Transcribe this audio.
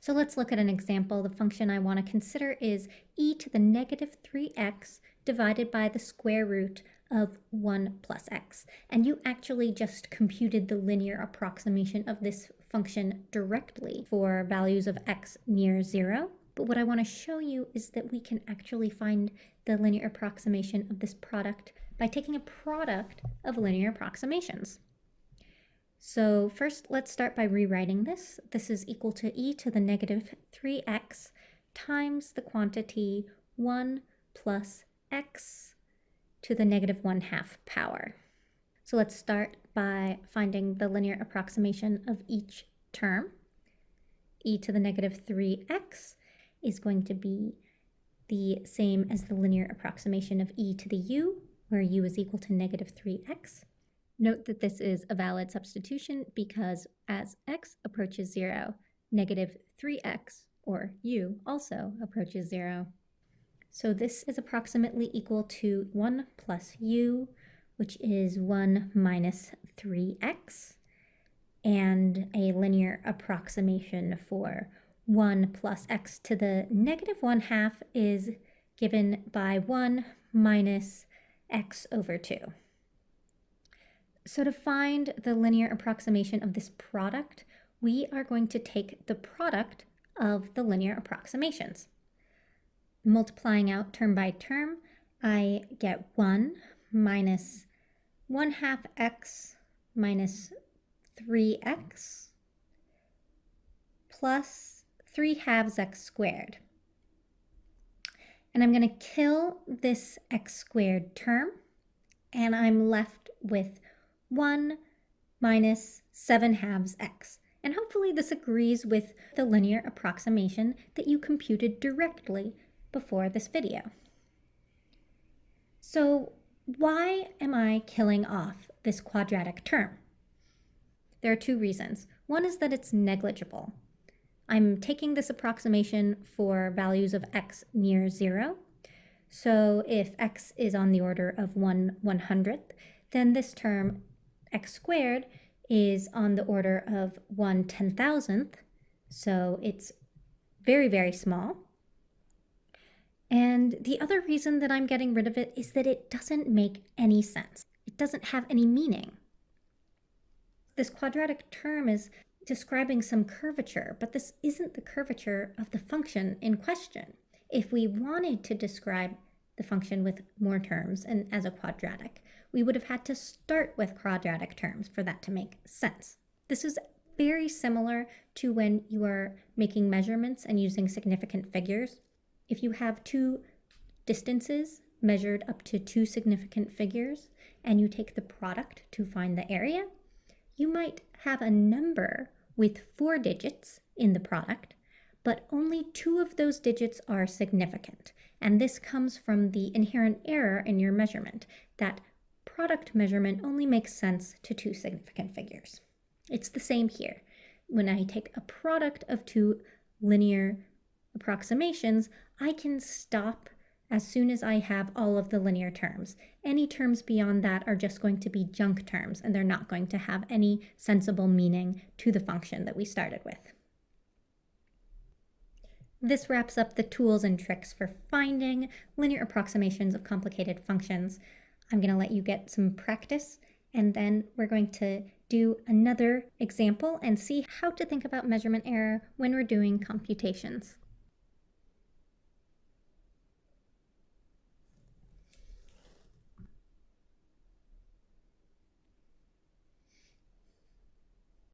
So let's look at an example. The function I want to consider is e to the negative 3x divided by the square root of 1 plus x. And you actually just computed the linear approximation of this function directly for values of x near 0. But what I want to show you is that we can actually find the linear approximation of this product by taking a product of linear approximations. So first, let's start by rewriting this. This is equal to e to the negative 3x times the quantity 1 plus x to the negative 1/2 power. So let's start by finding the linear approximation of each term. E to the negative 3x is going to be the same as the linear approximation of e to the u, where u is equal to negative 3x. Note that this is a valid substitution because as x approaches 0, negative 3x, or u, also approaches 0. So this is approximately equal to 1 plus u, which is 1 minus 3x, and a linear approximation for 1 plus x to the negative 1/2 is given by 1 minus x over 2. So to find the linear approximation of this product, we are going to take the product of the linear approximations. Multiplying out term by term, I get 1 minus 1/2 x minus 3x plus 3/2 x squared. And I'm going to kill this x squared term, and I'm left with 1 minus 7/2 x. And hopefully this agrees with the linear approximation that you computed directly before this video. So why am I killing off this quadratic term? There are two reasons. One is that it's negligible. I'm taking this approximation for values of x near 0. So if x is on the order of 1/100th, then this term x squared is on the order of 1/10,000th, so it's very, very small. And the other reason that I'm getting rid of it is that it doesn't make any sense. It doesn't have any meaning. This quadratic term is describing some curvature, but this isn't the curvature of the function in question. If we wanted to describe the function with more terms and as a quadratic, we would have had to start with quadratic terms for that to make sense. This is very similar to when you are making measurements and using significant figures. If you have two distances measured up to two significant figures and you take the product to find the area, you might have a number with 4 digits in the product, but only 2 of those digits are significant. And this comes from the inherent error in your measurement, that product measurement only makes sense to 2 significant figures. It's the same here. When I take a product of 2 linear approximations, I can stop as soon as I have all of the linear terms. Any terms beyond that are just going to be junk terms, and they're not going to have any sensible meaning to the function that we started with. This wraps up the tools and tricks for finding linear approximations of complicated functions. I'm going to let you get some practice, and then we're going to do another example and see how to think about measurement error when we're doing computations.